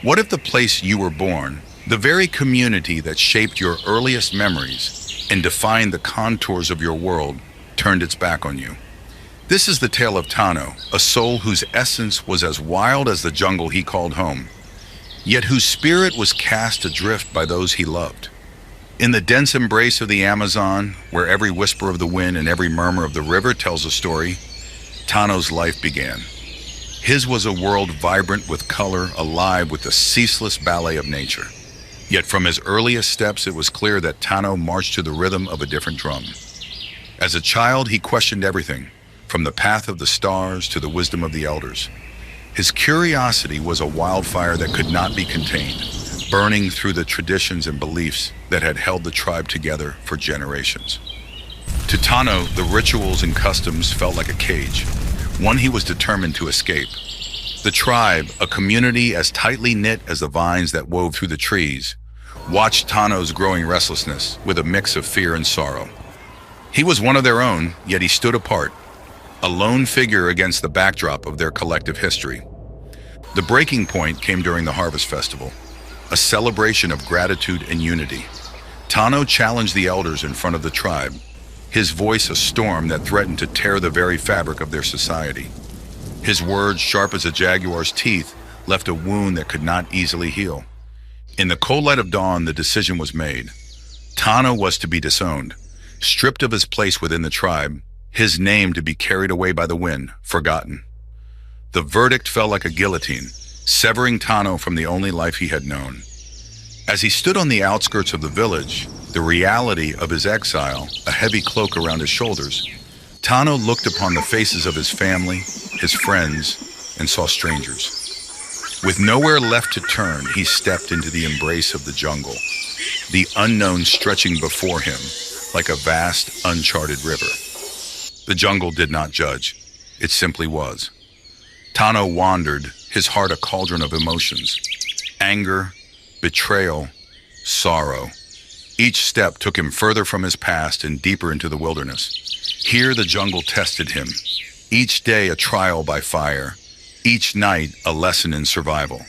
What if the place you were born, the very community that shaped your earliest memories and defined the contours of your world, turned its back on you? This is the tale of Tano, a soul whose essence was as wild as the jungle he called home, yet whose spirit was cast adrift by those he loved. In the dense embrace of the Amazon, where every whisper of the wind and every murmur of the river tells a story, Tano's life began. His was a world vibrant with color, alive with the ceaseless ballet of nature. Yet from his earliest steps, it was clear that Tano marched to the rhythm of a different drum. As a child, he questioned everything, from the path of the stars to the wisdom of the elders. His curiosity was a wildfire that could not be contained, burning through the traditions and beliefs that had held the tribe together for generations. To Tano, the rituals and customs felt like a cage, one he was determined to escape. The tribe, a community as tightly knit as the vines that wove through the trees, watched Tano's growing restlessness with a mix of fear and sorrow. He was one of their own, yet he stood apart, a lone figure against the backdrop of their collective history. The breaking point came during the Harvest Festival, a celebration of gratitude and unity. Tano challenged the elders in front of the tribe, his voice a storm that threatened to tear the very fabric of their society. His words, sharp as a jaguar's teeth, left a wound that could not easily heal. In the cold light of dawn, the decision was made. Tano was to be disowned, stripped of his place within the tribe, his name to be carried away by the wind, forgotten. The verdict fell like a guillotine, severing Tano from the only life he had known. As he stood on the outskirts of the village, the reality of his exile, a heavy cloak around his shoulders, Tano looked upon the faces of his family, his friends, and saw strangers. With nowhere left to turn, he stepped into the embrace of the jungle, the unknown stretching before him like a vast, uncharted river. The jungle did not judge. It simply was. Tano wandered, his heart a cauldron of emotions. Anger, betrayal, sorrow. Each step took him further from his past and deeper into the wilderness. Here the jungle tested him. Each day a trial by fire. Each night a lesson in survival.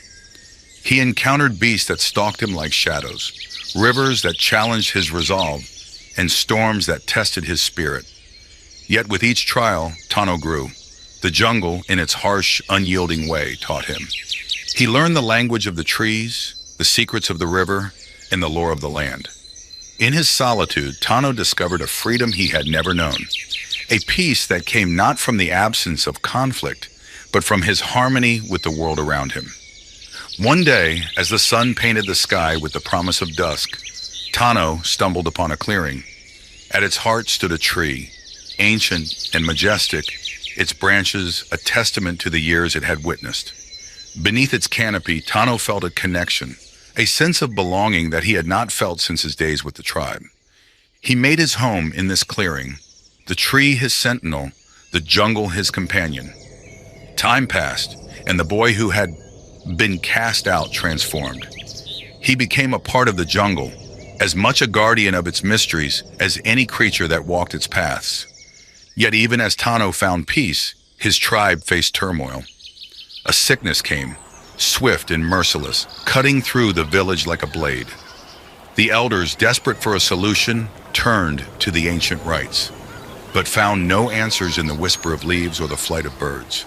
He encountered beasts that stalked him like shadows, rivers that challenged his resolve, and storms that tested his spirit. Yet with each trial, Tano grew. The jungle, in its harsh, unyielding way, taught him. He learned the language of the trees, the secrets of the river, and the lore of the land. In his solitude, Tano discovered a freedom he had never known, a peace that came not from the absence of conflict, but from his harmony with the world around him. One day, as the sun painted the sky with the promise of dusk, Tano stumbled upon a clearing. At its heart stood a tree, ancient and majestic, its branches a testament to the years it had witnessed. Beneath its canopy, Tano felt a connection, a sense of belonging that he had not felt since his days with the tribe. He made his home in this clearing, the tree his sentinel, the jungle his companion. Time passed, and the boy who had been cast out transformed. He became a part of the jungle, as much a guardian of its mysteries as any creature that walked its paths. Yet even as Tano found peace, his tribe faced turmoil. A sickness came, swift and merciless, cutting through the village like a blade. The elders, desperate for a solution, turned to the ancient rites, but found no answers in the whisper of leaves or the flight of birds.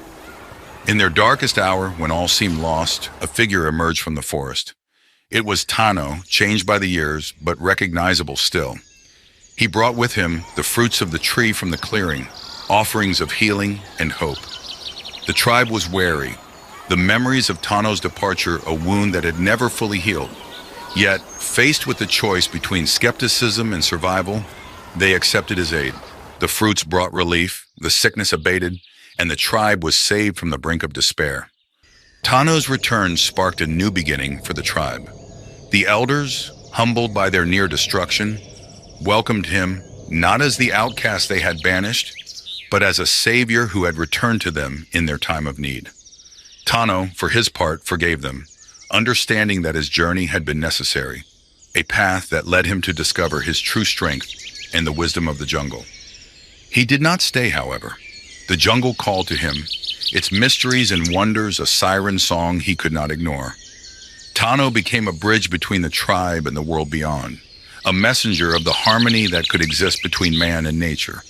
In their darkest hour, when all seemed lost, a figure emerged from the forest. It was Tano, changed by the years, but recognizable still. He brought with him the fruits of the tree from the clearing, offerings of healing and hope. The tribe was wary, the memories of Tano's departure a wound that had never fully healed. Yet, faced with the choice between skepticism and survival, they accepted his aid. The fruits brought relief, the sickness abated, and the tribe was saved from the brink of despair. Tano's return sparked a new beginning for the tribe. The elders, humbled by their near destruction, welcomed him not as the outcast they had banished, but as a savior who had returned to them in their time of need. Tano, for his part, forgave them, understanding that his journey had been necessary, a path that led him to discover his true strength and the wisdom of the jungle. He did not stay, however. The jungle called to him, its mysteries and wonders a siren song he could not ignore. Tano became a bridge between the tribe and the world beyond, a messenger of the harmony that could exist between man and nature.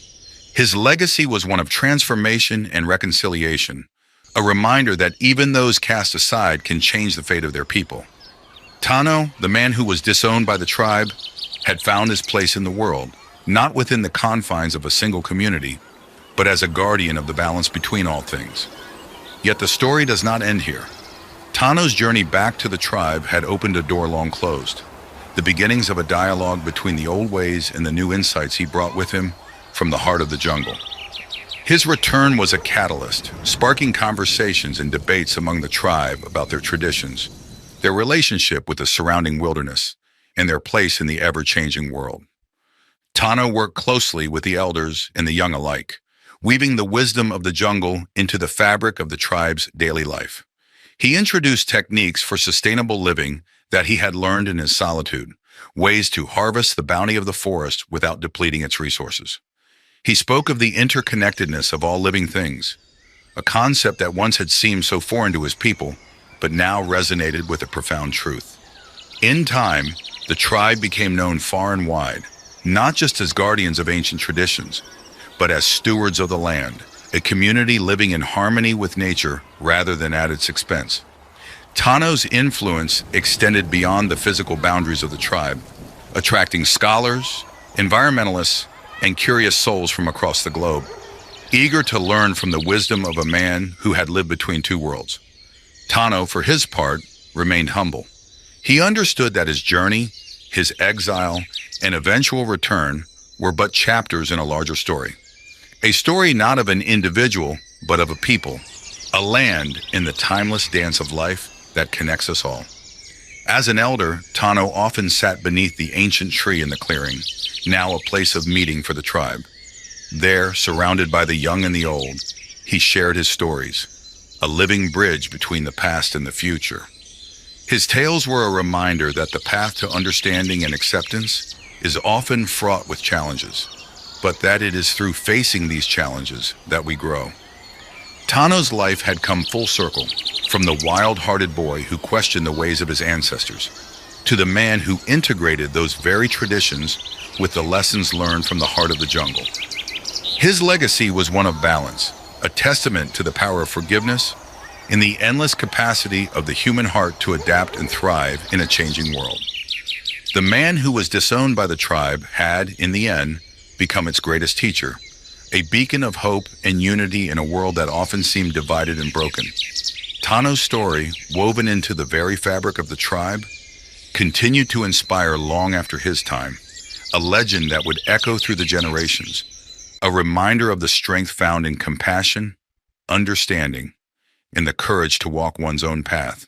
His legacy was one of transformation and reconciliation, a reminder that even those cast aside can change the fate of their people. Tano, the man who was disowned by the tribe, had found his place in the world, not within the confines of a single community, but as a guardian of the balance between all things. Yet the story does not end here. Tano's journey back to the tribe had opened a door long closed, the beginnings of a dialogue between the old ways and the new insights he brought with him from the heart of the jungle. His return was a catalyst, sparking conversations and debates among the tribe about their traditions, their relationship with the surrounding wilderness, and their place in the ever-changing world. Tano worked closely with the elders and the young alike, weaving the wisdom of the jungle into the fabric of the tribe's daily life. He introduced techniques for sustainable living that he had learned in his solitude, ways to harvest the bounty of the forest without depleting its resources. He spoke of the interconnectedness of all living things, a concept that once had seemed so foreign to his people, but now resonated with a profound truth. In time, the tribe became known far and wide, not just as guardians of ancient traditions, but as stewards of the land, a community living in harmony with nature rather than at its expense. Tano's influence extended beyond the physical boundaries of the tribe, attracting scholars, environmentalists, and curious souls from across the globe, eager to learn from the wisdom of a man who had lived between two worlds. Tano, for his part, remained humble. He understood that his journey, his exile, and eventual return were but chapters in a larger story. A story not of an individual, but of a people, a land in the timeless dance of life that connects us all. As an elder, Tano often sat beneath the ancient tree in the clearing, now a place of meeting for the tribe. There, surrounded by the young and the old, he shared his stories, a living bridge between the past and the future. His tales were a reminder that the path to understanding and acceptance is often fraught with challenges, but that it is through facing these challenges that we grow. Tano's life had come full circle, from the wild-hearted boy who questioned the ways of his ancestors, to the man who integrated those very traditions with the lessons learned from the heart of the jungle. His legacy was one of balance, a testament to the power of forgiveness and the endless capacity of the human heart to adapt and thrive in a changing world. The man who was disowned by the tribe had, in the end, become its greatest teacher, a beacon of hope and unity in a world that often seemed divided and broken. Tano's story, woven into the very fabric of the tribe, continued to inspire long after his time, a legend that would echo through the generations, a reminder of the strength found in compassion, understanding, and the courage to walk one's own path.